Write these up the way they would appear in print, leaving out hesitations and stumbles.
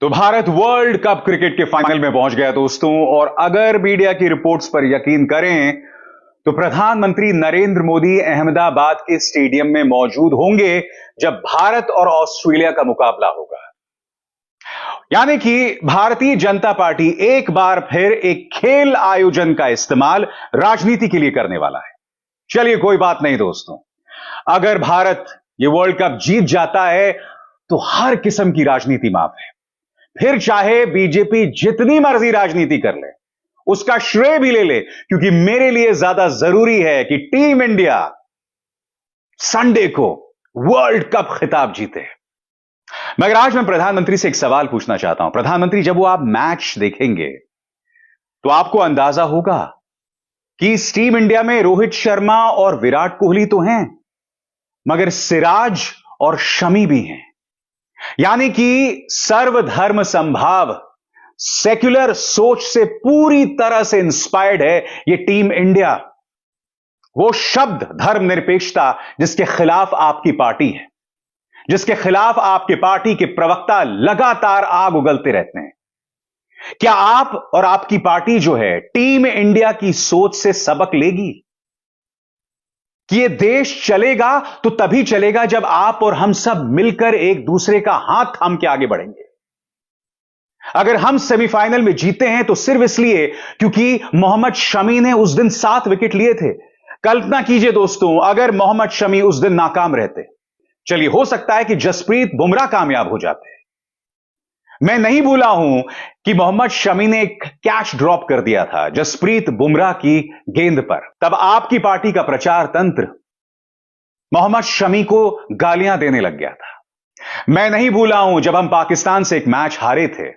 तो Bharat world cup cricket के final में पहुंच गया दोस्तों। और अगर मीडिया की रिपोर्ट्स पर यकीन करें तो प्रधानमंत्री नरेंद्र मोदी अहमदाबाद के स्टेडियम में मौजूद होंगे जब भारत और ऑस्ट्रेलिया का मुकाबला होगा। यानी कि भारतीय जनता पार्टी एक बार फिर एक खेल आयोजन का इस्तेमाल राजनीति के लिए करने वाला है। चलिए कोई बात नहीं दोस्तों, अगर भारत ये वर्ल्ड कप जीत जाता है तो हर किस्म की राजनीति माफ है। फिर चाहे बीजेपी जितनी मर्जी राजनीति कर ले, उसका श्रेय भी ले ले, क्योंकि मेरे लिए ज्यादा जरूरी है कि टीम इंडिया संडे को वर्ल्ड कप खिताब जीते। मगर आज मैं प्रधानमंत्री से एक सवाल पूछना चाहता हूं। प्रधानमंत्री, जब वो आप मैच देखेंगे तो आपको अंदाजा होगा कि इस टीम इंडिया में रोहित शर्मा और विराट कोहली तो हैं, मगर सिराज और शमी भी हैं। यानी कि सर्वधर्म संभाव, सेक्युलर सोच से पूरी तरह से इंस्पायर्ड है ये टीम इंडिया। वो शब्द धर्मनिरपेक्षता जिसके खिलाफ आपकी पार्टी है, जिसके खिलाफ आपके पार्टी के प्रवक्ता लगातार आग उगलते रहते हैं। क्या आप और आपकी पार्टी जो है टीम इंडिया की सोच से सबक लेगी कि यह देश चलेगा तो तभी चलेगा जब आप और हम सब मिलकर एक दूसरे का हाथ थाम के आगे बढ़ेंगे। अगर हम सेमीफाइनल में जीते हैं तो सिर्फ इसलिए क्योंकि मोहम्मद शमी ने उस दिन 7 विकेट लिए थे। कल्पना कीजिए दोस्तों, अगर मोहम्मद शमी उस दिन नाकाम रहते, चलिए हो सकता है कि जसप्रीत बुमराह कामयाब हो जाते। मैं नहीं भूला हूं कि मोहम्मद शमी ने एक कैच ड्रॉप कर दिया था जसप्रीत बुमराह की गेंद पर। तब आपकी पार्टी का प्रचार तंत्र मोहम्मद शमी को गालियां देने लग गया था। मैं नहीं भूला हूं जब हम पाकिस्तान से एक मैच हारे थे,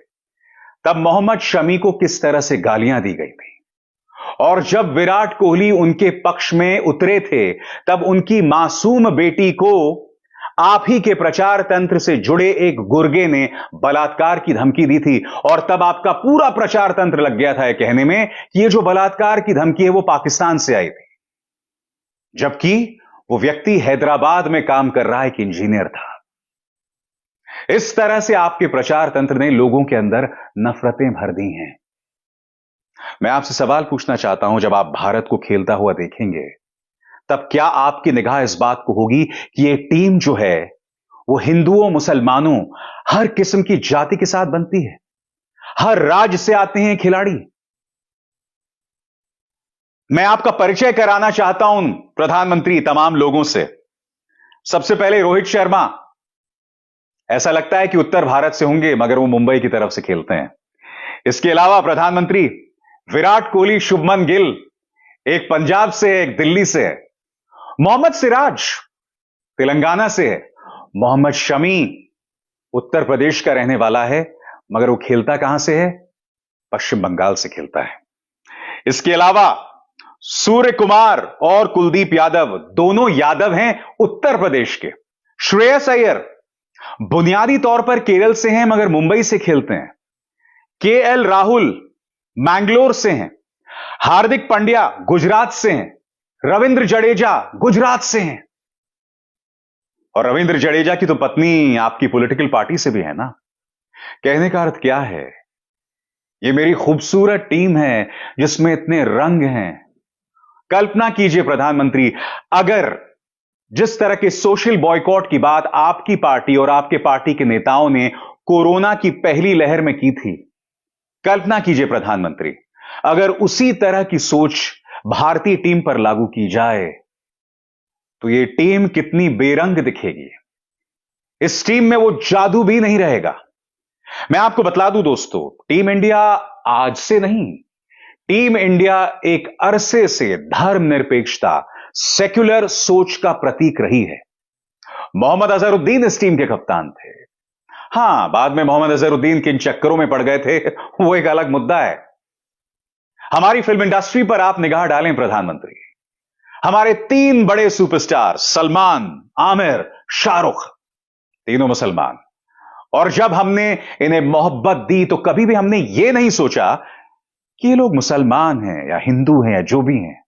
तब मोहम्मद शमी को किस तरह से गालियां दी गई थी। और जब विराट कोहली उनके पक्ष में उतरे थे, तब उनकी मासूम बेटी को आप ही के प्रचार तंत्र से जुड़े एक गुर्गे ने बलात्कार की धमकी दी थी। और तब आपका पूरा प्रचार तंत्र लग गया था यह कहने में कि ये जो बलात्कार की धमकी है वो पाकिस्तान से आई थी, जबकि वो व्यक्ति हैदराबाद में काम कर रहा एक इंजीनियर था। इस तरह से आपके प्रचार तंत्र ने लोगों के अंदर नफरतें भर दी हैं। मैं आपसे सवाल पूछना चाहता हूं, जब आप भारत को खेलता हुआ देखेंगे तब क्या आपकी निगाह इस बात को होगी कि यह टीम जो है वो हिंदुओं, मुसलमानों, हर किस्म की जाति के साथ बनती है, हर राज्य से आते हैं खिलाड़ी। मैं आपका परिचय कराना चाहता हूं प्रधानमंत्री तमाम लोगों से। सबसे पहले रोहित शर्मा, ऐसा लगता है कि उत्तर भारत से होंगे मगर वो मुंबई की तरफ से खेलते हैं। इसके अलावा प्रधानमंत्री विराट कोहली, शुभमन गिल, एक पंजाब से है, एक दिल्ली से है। मोहम्मद सिराज तेलंगाना से है। मोहम्मद शमी उत्तर प्रदेश का रहने वाला है, मगर वो खेलता कहां से है? पश्चिम बंगाल से खेलता है। इसके अलावा सूर्य कुमार और कुलदीप यादव, दोनों यादव हैं उत्तर प्रदेश के। श्रेयस अय्यर बुनियादी तौर पर केरल से हैं मगर मुंबई से खेलते हैं। केएल राहुल मैंगलोर से हैं। हार्दिक पांड्या गुजरात से हैं। रविंद्र जडेजा गुजरात से हैं। और रविंद्र जडेजा की तो पत्नी आपकी पॉलिटिकल पार्टी से भी है ना। कहने का अर्थ क्या है? यह मेरी खूबसूरत टीम है जिसमें इतने रंग हैं। कल्पना कीजिए प्रधानमंत्री, अगर जिस तरह के सोशल बॉयकॉट की बात आपकी पार्टी और आपके पार्टी के नेताओं ने कोरोना की पहली लहर में की थी, कल्पना कीजिए प्रधानमंत्री, अगर उसी तरह की सोच भारतीय टीम पर लागू की जाए तो यह टीम कितनी बेरंग दिखेगी। इस टीम में वो जादू भी नहीं रहेगा। मैं आपको बतला दूं दोस्तों, टीम इंडिया आज से नहीं, टीम इंडिया एक अरसे से धर्मनिरपेक्षता, सेक्युलर सोच का प्रतीक रही है। मोहम्मद अजहरुद्दीन इस टीम के कप्तान थे। हां, बाद में मोहम्मद अजहरुद्दीन किन चक्करों में पड़ गए थे वो एक अलग मुद्दा है। हमारी फिल्म इंडस्ट्री पर आप निगाह डालें प्रधानमंत्री, हमारे 3 बड़े सुपरस्टार सलमान, आमिर, शाहरुख, तीनों मुसलमान। और जब हमने इन्हें मोहब्बत दी तो कभी भी हमने यह नहीं सोचा कि ये लोग मुसलमान हैं या हिंदू हैं या जो भी हैं।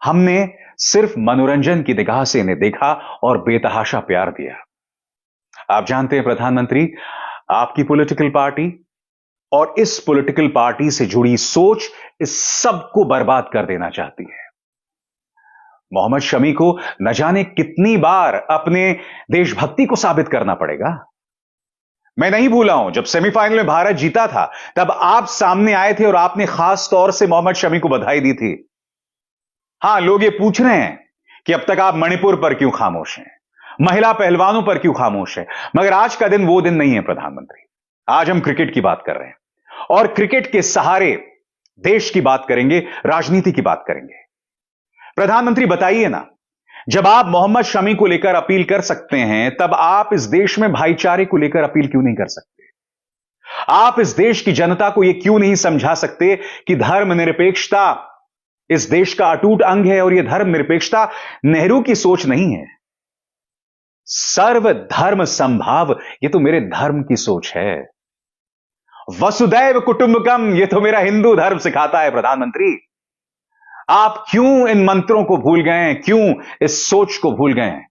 हमने सिर्फ मनोरंजन की निगाह से इन्हें देखा और बेतहाशा प्यार दिया। आप जानते हैं प्रधानमंत्री, आपकी पॉलिटिकल पार्टी और इस पॉलिटिकल पार्टी से जुड़ी सोच इस सब को बर्बाद कर देना चाहती है। मोहम्मद शमी को न जाने कितनी बार अपने देशभक्ति को साबित करना पड़ेगा। मैं नहीं भूला हूं, जब सेमीफाइनल में भारत जीता था तब आप सामने आए थे और आपने खास तौर से मोहम्मद शमी को बधाई दी थी। हां, लोग ये पूछ रहे हैं कि अब तक आप मणिपुर पर क्यों खामोश हैं, महिला पहलवानों पर क्यों खामोश हैं, मगर आज का दिन वो दिन नहीं है प्रधानमंत्री। आज हम क्रिकेट की बात कर रहे हैं और क्रिकेट के सहारे देश की बात करेंगे, राजनीति की बात करेंगे। प्रधानमंत्री बताइए ना, जब आप मोहम्मद शमी को लेकर अपील कर सकते हैं, तब आप इस देश में भाईचारे को लेकर अपील क्यों नहीं कर सकते? आप इस देश की जनता को यह क्यों नहीं समझा सकते कि धर्मनिरपेक्षता इस देश का अटूट अंग है और यह धर्मनिरपेक्षता नेहरू की सोच नहीं है। सर्वधर्म समभाव यह तो मेरे धर्म की सोच है। वसुदैव कुटुंबकम यह तो मेरा हिंदू धर्म सिखाता है। प्रधानमंत्री, आप क्यों इन मंत्रों को भूल गए हैं, क्यों इस सोच को भूल गए हैं?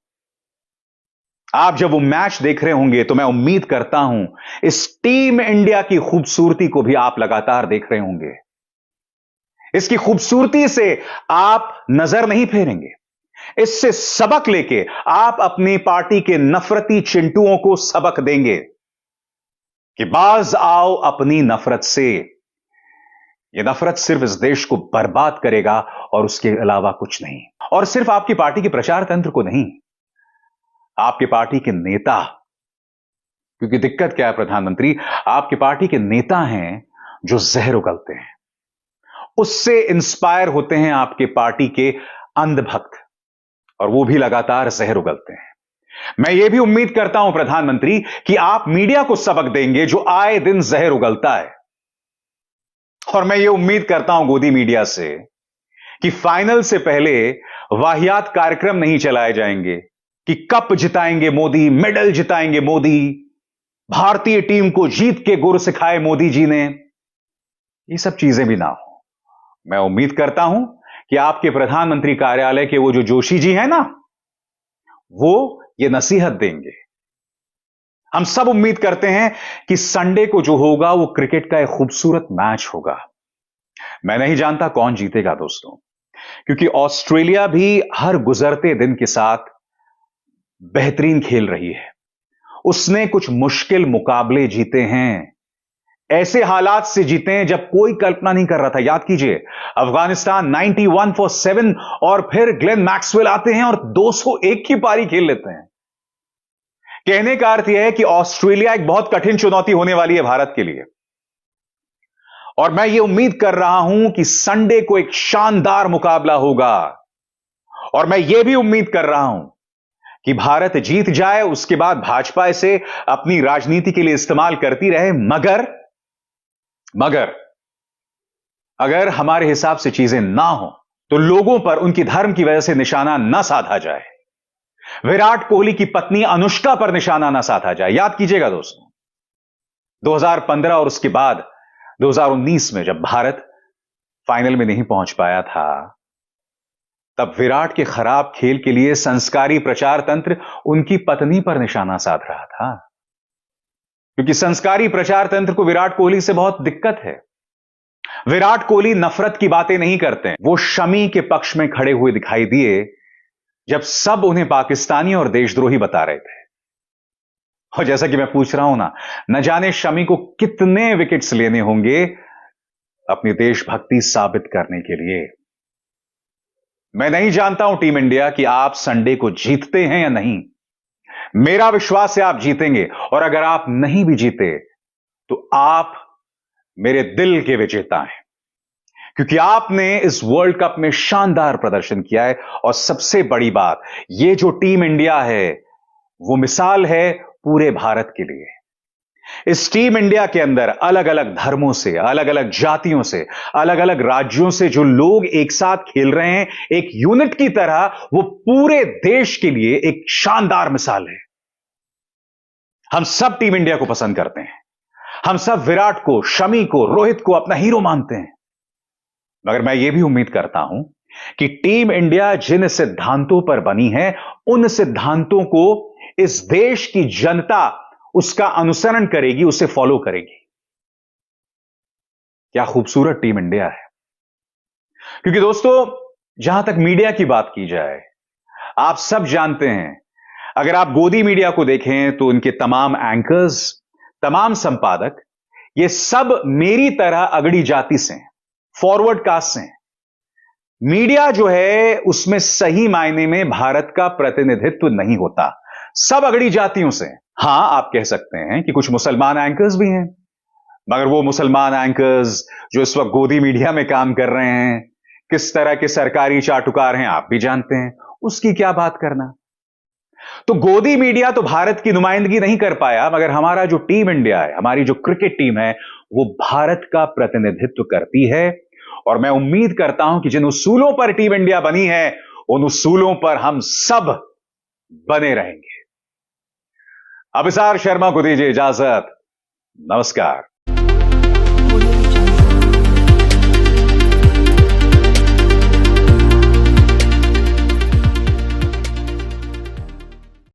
आप जब वो मैच देख रहे होंगे तो मैं उम्मीद करता हूं इस टीम इंडिया की खूबसूरती को भी आप लगातार देख रहे होंगे। इसकी खूबसूरती से आप नजर नहीं फेरेंगे। इससे सबक लेके आप अपनी पार्टी के नफरती चिंटुओं को सबक देंगे कि बाज आओ अपनी नफरत से। यह नफरत सिर्फ इस देश को बर्बाद करेगा और उसके अलावा कुछ नहीं। और सिर्फ आपकी पार्टी के प्रचार तंत्र को नहीं, आपके पार्टी के नेता, क्योंकि दिक्कत क्या है प्रधानमंत्री, आपकी पार्टी के नेता हैं जो जहर उगलते हैं, उससे इंस्पायर होते हैं आपके पार्टी के अंधभक्त, और वो भी लगातार जहर उगलते हैं। मैं ये भी उम्मीद करता हूं प्रधानमंत्री कि आप मीडिया को सबक देंगे जो आए दिन जहर उगलता है। और मैं ये उम्मीद करता हूं गोदी मीडिया से कि फाइनल से पहले वाहियात कार्यक्रम नहीं चलाए जाएंगे कि कप जिताएंगे मोदी, मेडल जिताएंगे मोदी, भारतीय टीम को जीत के गुर सिखाए मोदी जी ने। ये सब चीजें भी ना हो। मैं उम्मीद करता हूं कि आपके प्रधानमंत्री कार्यालय के वो जो जोशी जी हैं ना, वो ये नसीहत देंगे। हम सब उम्मीद करते हैं कि संडे को जो होगा वो क्रिकेट का एक खूबसूरत मैच होगा। मैं नहीं जानता कौन जीतेगा दोस्तों, क्योंकि ऑस्ट्रेलिया भी हर गुजरते दिन के साथ बेहतरीन खेल रही है। उसने कुछ मुश्किल मुकाबले जीते हैं, ऐसे हालात से जीते हैं जब कोई कल्पना नहीं कर रहा था। याद कीजिए, अफगानिस्तान 91 फॉर 7 और फिर ग्लेन मैक्सवेल आते हैं और 201 की पारी खेल लेते हैं। कहने का अर्थ यह है कि ऑस्ट्रेलिया एक बहुत कठिन चुनौती होने वाली है भारत के लिए। और मैं यह उम्मीद कर रहा हूं कि संडे को एक शानदार मुकाबला होगा। और मैं यह भी उम्मीद कर रहा हूं कि भारत जीत जाए, उसके बाद भाजपा इसे अपनी राजनीति के लिए इस्तेमाल करती रहे। मगर अगर हमारे हिसाब से चीजें ना हो तो लोगों पर उनकी धर्म की वजह से निशाना ना साधा जाए। विराट कोहली की पत्नी अनुष्का पर निशाना ना साधा जाए। याद कीजिएगा दोस्तों, 2015 और उसके बाद 2019 में जब भारत फाइनल में नहीं पहुंच पाया था, तब विराट के खराब खेल के लिए संस्कारी प्रचार तंत्र उनकी पत्नी पर निशाना साध रहा था, क्योंकि संस्कारी प्रचार तंत्र को विराट कोहली से बहुत दिक्कत है। विराट कोहली नफरत की बातें नहीं करते। वो शमी के पक्ष में खड़े हुए दिखाई दिए जब सब उन्हें पाकिस्तानी और देशद्रोही बता रहे थे। और जैसा कि मैं पूछ रहा हूं ना, न जाने शमी को कितने विकेट्स लेने होंगे अपनी देशभक्ति साबित करने के लिए। मैं नहीं जानता हूं टीम इंडिया कि आप संडे को जीतते हैं या नहीं। मेरा विश्वास है आप जीतेंगे, और अगर आप नहीं भी जीते तो आप मेरे दिल के विजेता हैं, क्योंकि आपने इस वर्ल्ड कप में शानदार प्रदर्शन किया है। और सबसे बड़ी बात, ये जो टीम इंडिया है वो मिसाल है पूरे भारत के लिए। इस टीम इंडिया के अंदर अलग अलग धर्मों से, अलग अलग जातियों से, अलग अलग राज्यों से जो लोग एक साथ खेल रहे हैं एक यूनिट की तरह, वो पूरे देश के लिए एक शानदार मिसाल है। हम सब टीम इंडिया को पसंद करते हैं, हम सब विराट को, शमी को, रोहित को अपना हीरो मानते हैं। मगर मैं यह भी उम्मीद करता हूं कि टीम इंडिया जिन सिद्धांतों पर बनी है, उन सिद्धांतों को इस देश की जनता उसका अनुसरण करेगी, उसे फॉलो करेगी। क्या खूबसूरत टीम इंडिया है। क्योंकि दोस्तों, जहां तक मीडिया की बात की जाए, आप सब जानते हैं, अगर आप गोदी मीडिया को देखें तो उनके तमाम एंकर्स, तमाम संपादक, ये सब मेरी तरह अगड़ी जाति से हैं, फॉरवर्ड कास्ट से हैं। मीडिया जो है उसमें सही मायने में भारत का प्रतिनिधित्व नहीं होता, सब अगड़ी जातियों से। हां, आप कह सकते हैं कि कुछ मुसलमान एंकर्स भी हैं, मगर वो मुसलमान एंकर्स जो इस वक्त गोदी मीडिया में काम कर रहे हैं, किस तरह के सरकारी चाटुकार हैं आप भी जानते हैं, उसकी क्या बात करना। तो गोदी मीडिया तो भारत की नुमाइंदगी नहीं कर पाया, मगर हमारा जो टीम इंडिया है, हमारी जो क्रिकेट टीम है, वो भारत का प्रतिनिधित्व करती है। और मैं उम्मीद करता हूं कि जिन उसूलों पर टीम इंडिया बनी है, उन उसूलों पर हम सब बने रहेंगे। अभिसार शर्मा को दीजिए इजाजत। नमस्कार।